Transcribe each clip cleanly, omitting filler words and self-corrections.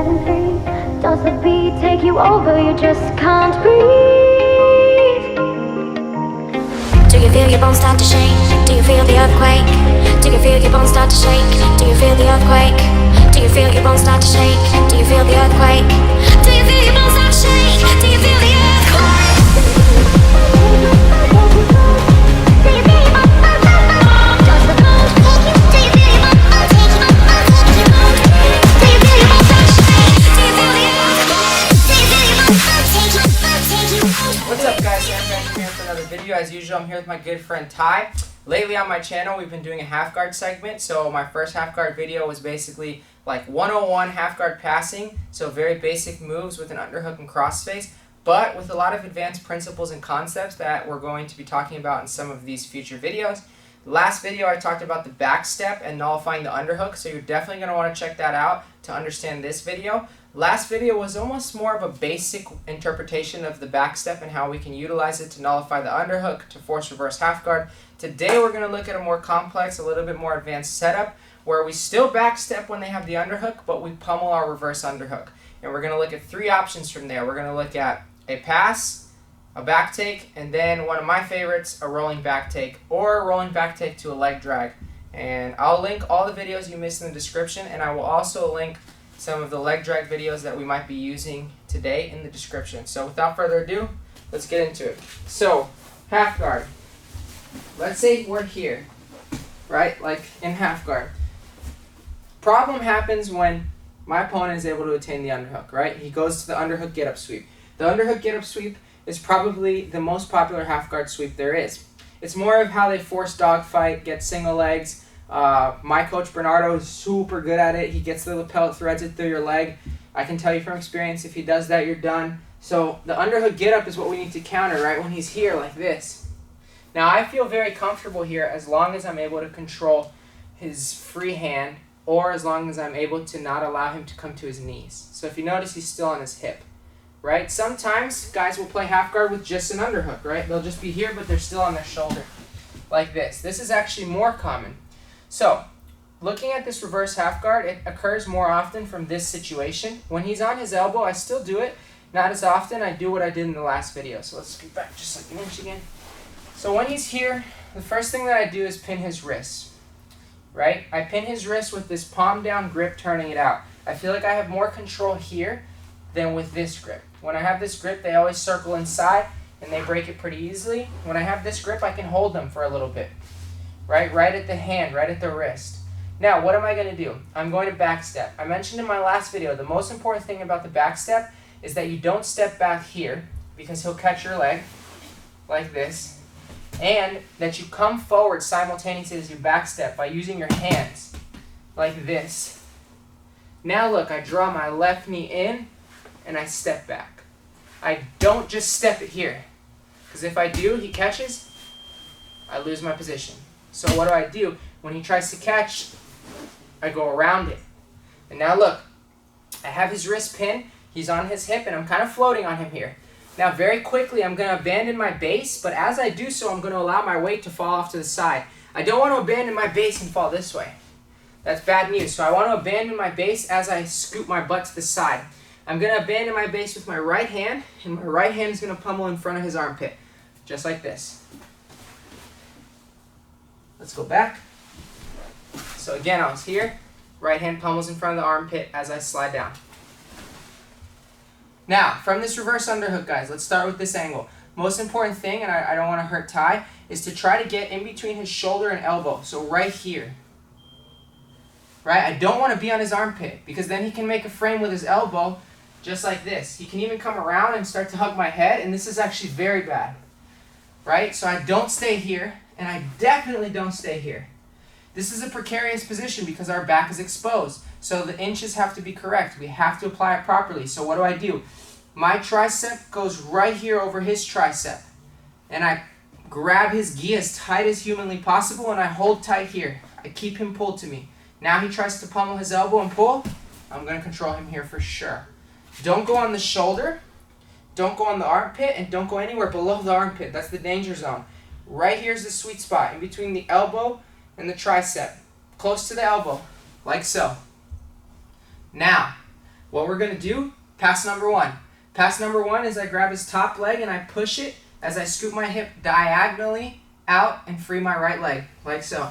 setting free? Does the beat take you over? You just can't breathe. Do you feel your bones start to shake? Do you feel the earthquake? Do you feel your bones start to shake? Do you feel the earthquake? Do you feel your bones start to shake? Do you feel the earthquake? Do you feel your bones start to shake? Do you feel the earthquake? What's up guys, I'm here for another video. As usual, I'm here with my good friend Ty. Lately on my channel, we've been doing a half guard segment. So my first half guard video was basically like 101 half guard passing. So very basic moves with an underhook and crossface, but with a lot of advanced principles and concepts that we're going to be talking about in some of these future videos. Last video I talked about the back step and nullifying the underhook, so you're definitely going to want to check that out to understand this video. Last video was almost more of a basic interpretation of the back step and how we can utilize it to nullify the underhook to force reverse half guard. Today we're going to look at a more complex, a little bit more advanced setup where we still back step when they have the underhook, but we pummel our reverse underhook. And we're going to look at three options from there. We're going to look at a pass, a back take, and then one of my favorites, a rolling back take or a rolling back take to a leg drag. And I'll link all the videos you missed in the description, and I will also link some of the leg drag videos that we might be using today in the description. So without further ado, let's get into it. So, half guard. Let's say we're here, right? Like in half guard. Problem happens when my opponent is able to attain the underhook, right? He goes to the underhook get up sweep. The underhook get up sweep is probably the most popular half guard sweep there is. It's more of how they force dogfight, get single legs. My coach Bernardo is super good at it. He gets the lapel, threads it through your leg. I can tell you from experience, if he does that, you're done. So the underhook get up is what we need to counter, right? When he's here like this. Now I feel very comfortable here as long as I'm able to control his free hand, or as long as I'm able to not allow him to come to his knees. So if you notice, he's still on his hip, right? Sometimes guys will play half guard with just an underhook, right? They'll just be here, but they're still on their shoulder like this. This is actually more common. So, looking at this reverse half guard, it occurs more often from this situation. When he's on his elbow, I still do it. Not as often. I do what I did in the last video. So let's get back just like an inch again. So when he's here, the first thing that I do is pin his wrist, right? I pin his wrist with this palm down grip, turning it out. I feel like I have more control here than with this grip. When I have this grip, they always circle inside and they break it pretty easily. When I have this grip, I can hold them for a little bit. Right at the hand, right at the wrist. Now, what am I going to do? I'm going to back step. I mentioned in my last video, the most important thing about the back step is that you don't step back here because he'll catch your leg like this, and that you come forward simultaneously as you back step by using your hands like this. Now look, I draw my left knee in and I step back. I don't just step it here, because if I do, he catches, I lose my position. So what do? When he tries to catch, I go around it. And now look, I have his wrist pinned, he's on his hip, and I'm kind of floating on him here. Now very quickly, I'm going to abandon my base, but as I do so, I'm going to allow my weight to fall off to the side. I don't want to abandon my base and fall this way. That's bad news. So I want to abandon my base as I scoop my butt to the side. I'm going to abandon my base with my right hand, and my right hand is going to pummel in front of his armpit, just like this. Let's go back. So again, I was here. Right hand pummels in front of the armpit as I slide down. Now, from this reverse underhook, guys, let's start with this angle. Most important thing, and I don't want to hurt Ty, is to try to get in between his shoulder and elbow. So right here. Right? I don't want to be on his armpit, because then he can make a frame with his elbow just like this. He can even come around and start to hug my head, and this is actually very bad. Right? So I don't stay here. And I definitely don't stay here. This is a precarious position because our back is exposed. So the inches have to be correct. We have to apply it properly. So what do? My tricep goes right here over his tricep. And I grab his gi as tight as humanly possible, and I hold tight here. I keep him pulled to me. Now he tries to pummel his elbow and pull. I'm going to control him here for sure. Don't go on the shoulder. Don't go on the armpit. And don't go anywhere below the armpit. That's the danger zone. Right here's the sweet spot, in between the elbow and the tricep. Close to the elbow, like so. Now, what we're going to do, pass number one. Pass number one is I grab his top leg and I push it as I scoop my hip diagonally out and free my right leg, like so.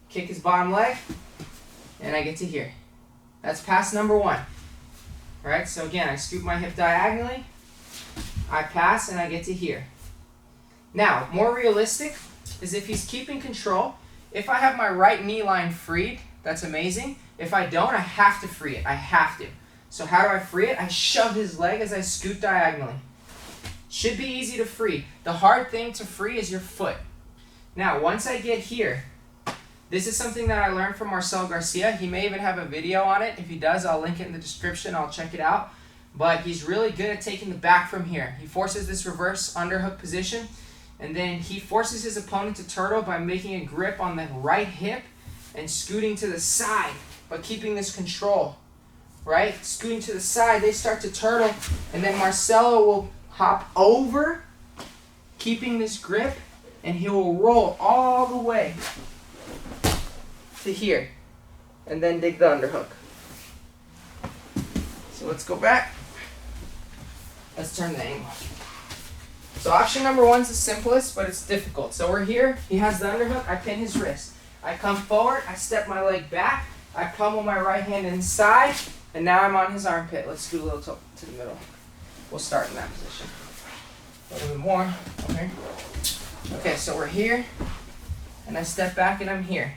Kick his bottom leg, and I get to here. That's pass number one. All right, so again, I scoop my hip diagonally, I pass, and I get to here. Now, more realistic is if he's keeping control. If I have my right knee line freed, that's amazing. If I don't, I have to free it. I have to. So how do I free it? I shove his leg as I scoot diagonally. Should be easy to free. The hard thing to free is your foot. Now, once I get here, this is something that I learned from Marcel Garcia. He may even have a video on it. If he does, I'll link it in the description. I'll check it out. But he's really good at taking the back from here. He forces this reverse underhook position, and then he forces his opponent to turtle by making a grip on the right hip and scooting to the side, but keeping this control, right? Scooting to the side, they start to turtle, and then Marcelo will hop over, keeping this grip, and he will roll all the way to here, and then dig the underhook. So let's go back. Let's turn the angle. So option number one's the simplest, but it's difficult. So we're here, he has the underhook, I pin his wrist. I come forward, I step my leg back, I pummel my right hand inside, and now I'm on his armpit. Let's scoot a little to the middle. We'll start in that position. A little bit more, okay. Okay, so we're here, and I step back and I'm here.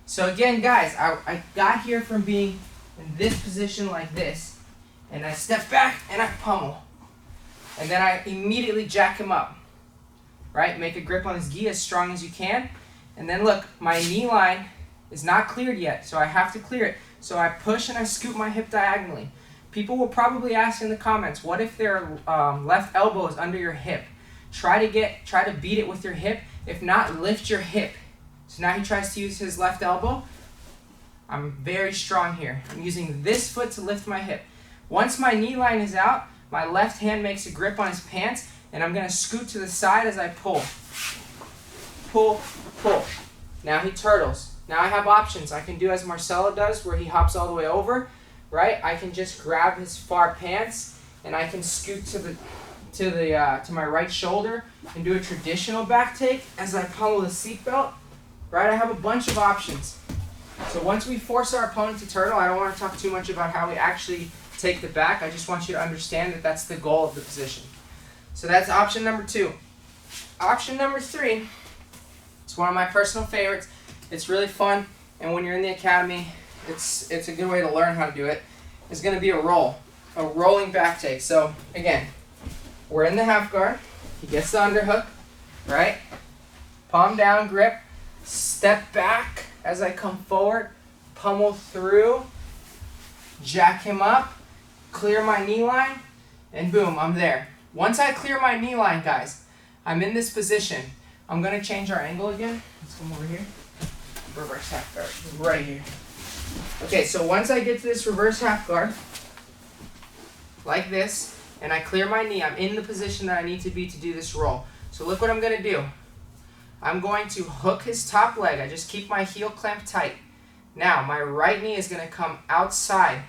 So again, guys, I got here from being in this position like this, and I step back and I pummel. And then I immediately jack him up, right? Make a grip on his gi as strong as you can. And then look, my knee line is not cleared yet, so I have to clear it. So I push and I scoop my hip diagonally. People will probably ask in the comments, what if their left elbow is under your hip? Try to beat it with your hip. If not, lift your hip. So now he tries to use his left elbow. I'm very strong here. I'm using this foot to lift my hip. Once my knee line is out, my left hand makes a grip on his pants, and I'm going to scoot to the side as I pull. Pull, pull. Now he turtles. Now I have options. I can do as Marcelo does, where he hops all the way over, right? I can just grab his far pants, and I can scoot to my right shoulder and do a traditional back take as I pummel the seatbelt, right? I have a bunch of options. So once we force our opponent to turtle, I don't want to talk too much about how we actually take the back. I just want you to understand that that's the goal of the position. So that's option number two. Option number three, it's one of my personal favorites. It's really fun, and when you're in the academy, it's a good way to learn how to do it. It's going to be a rolling back take. So again, we're in the half guard. He gets the underhook, right? Palm down grip, step back as I come forward, pummel through, jack him up, clear my knee line, and boom, I'm there. Once I clear my knee line, guys, I'm in this position. I'm going to change our angle again. Let's come over here. Reverse half guard, right here. Okay, so once I get to this reverse half guard, like this, and I clear my knee, I'm in the position that I need to be to do this roll. So look what I'm going to do. I'm going to hook his top leg. I just keep my heel clamped tight. Now, my right knee is going to come outside.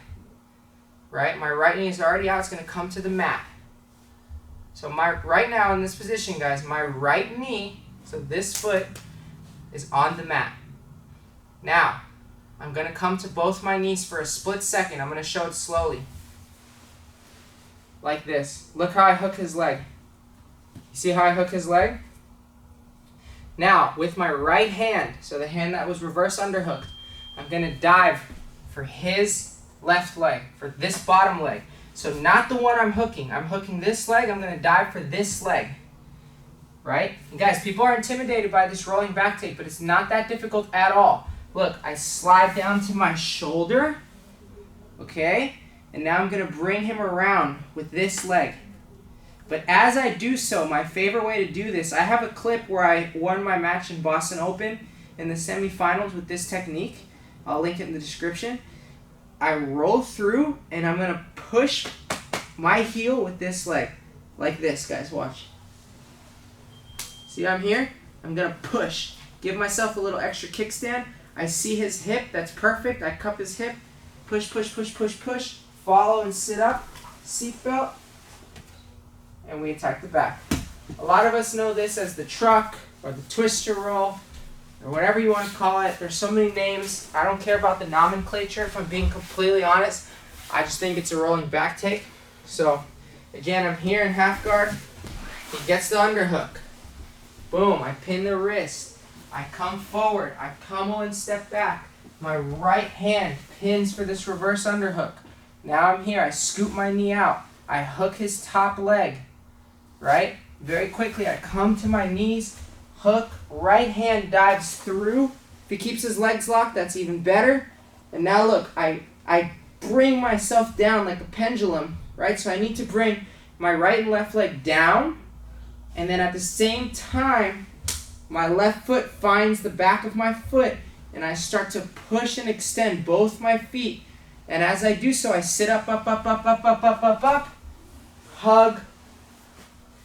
Right? My right knee is already out. It's going to come to the mat. So right now in this position, guys, my right knee, so this foot, is on the mat. Now, I'm going to come to both my knees for a split second. I'm going to show it slowly. Like this. Look how I hook his leg. You see how I hook his leg? Now, with my right hand, so the hand that was reverse underhooked, I'm going to dive for his left leg, for this bottom leg. So not the one I'm hooking. I'm hooking this leg. I'm going to dive for this leg. Right? And guys, people are intimidated by this rolling back take, but it's not that difficult at all. Look, I slide down to my shoulder. Okay? And now I'm going to bring him around with this leg. But as I do so, my favorite way to do this, I have a clip where I won my match in Boston Open in the semifinals with this technique. I'll link it in the description. I roll through, and I'm going to push my heel with this leg. Like this, guys. Watch. See I'm here? I'm going to push. Give myself a little extra kickstand. I see his hip. That's perfect. I cup his hip. Push, push, push, push, push. follow and sit up, seatbelt, and we attack the back. A lot of us know this as the truck or the twister roll or whatever you want to call it. There's so many names. I don't care about the nomenclature if I'm being completely honest. I just think it's a rolling back take. So again, I'm here in half guard. He gets the underhook. Boom, I pin the wrist. I come forward. I pummel and step back. My right hand pins for this reverse underhook. Now I'm here. I scoop my knee out. I hook his top leg. Right? Very quickly, I come to my knees. Hook. Right hand dives through. If he keeps his legs locked, that's even better. And now look, I bring myself down like a pendulum. Right? So I need to bring my right and left leg down. And then at the same time, my left foot finds the back of my foot. And I start to push and extend both my feet. And as I do so, I sit up, up, up, up, up, up, up, up, up. Hug.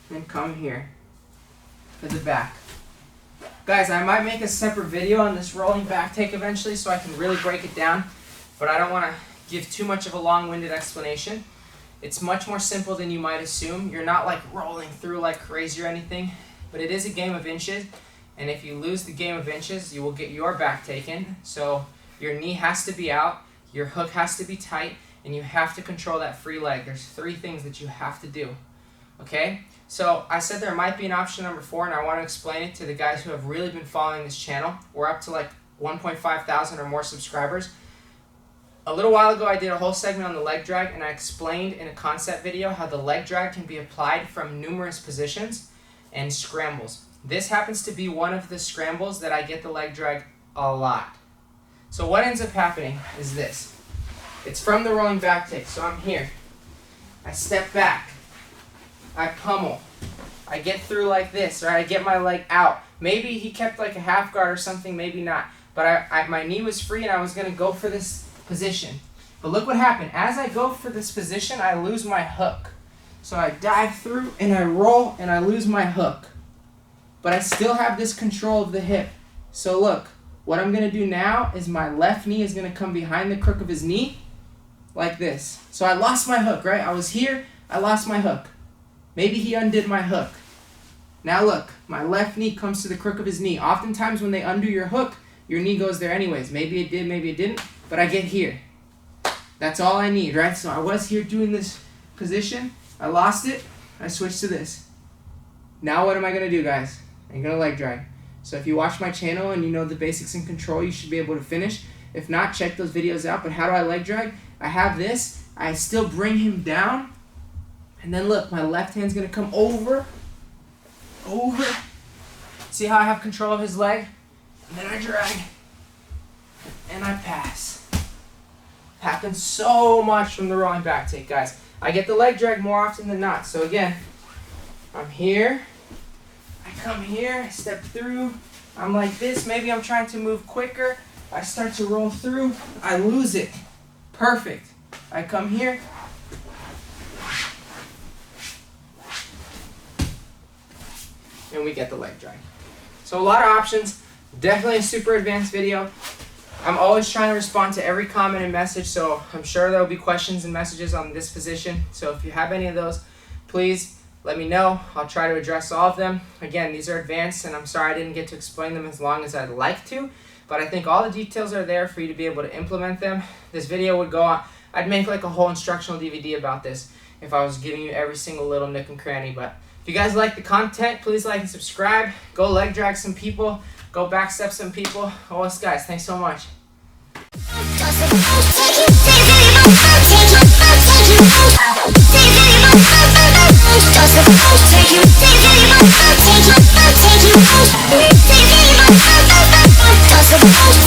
And come here. To the back. Guys, I might make a separate video on this rolling back take eventually so I can really break it down. But I don't want to give too much of a long-winded explanation. It's much more simple than you might assume. You're not like rolling through like crazy or anything. But it is a game of inches. And if you lose the game of inches, you will get your back taken. So your knee has to be out, your hook has to be tight, and you have to control that free leg. There's 3 things that you have to do. Okay? So I said there might be an option number 4, and I want to explain it to the guys who have really been following this channel. We're up to like 1.5 thousand or more subscribers. A little while ago, I did a whole segment on the leg drag, and I explained in a concept video how the leg drag can be applied from numerous positions and scrambles. This happens to be one of the scrambles that I get the leg drag a lot. So what ends up happening is this. It's from the rolling back take. So I'm here. I step back. I pummel. I get through like this, right? I get my leg out. Maybe he kept like a half guard or something, maybe not. But my knee was free and I was going to go for this position. But look what happened. As I go for this position, I lose my hook. So I dive through and I roll and I lose my hook. But I still have this control of the hip. So look, what I'm going to do now is my left knee is going to come behind the crook of his knee like this. So I lost my hook, right? I was here, I lost my hook. Maybe he undid my hook. Now look, my left knee comes to the crook of his knee. Oftentimes when they undo your hook, your knee goes there anyways. Maybe it did, maybe it didn't, but I get here. That's all I need, right? So I was here doing this position. I lost it. I switched to this. Now what am I going to do, guys? I'm going to leg drag. So if you watch my channel and you know the basics in control, you should be able to finish. If not, check those videos out. But how do I leg drag? I have this. I still bring him down. And then look, my left hand's going to come over. See how I have control of his leg? And then I drag. And I pass. Happens so much from the rolling back take, guys. I get the leg drag more often than not. So again, I'm here. I come here, I step through, I'm like this, maybe I'm trying to move quicker, I start to roll through, I lose it. Perfect. I come here, and we get the leg drag. So a lot of options, definitely a super advanced video. I'm always trying to respond to every comment and message, so I'm sure there will be questions and messages on this position. So if you have any of those, please let me know. I'll try to address all of them. Again, these are advanced, and I'm sorry I didn't get to explain them as long as I'd like to, but I think all the details are there for you to be able to implement them. This video would go on. I'd make like a whole instructional DVD about this if I was giving you every single little nook and cranny. But if you guys like the content, please like and subscribe. Go leg drag some people. Go back step some people. Oh, us guys, thanks so much. Take you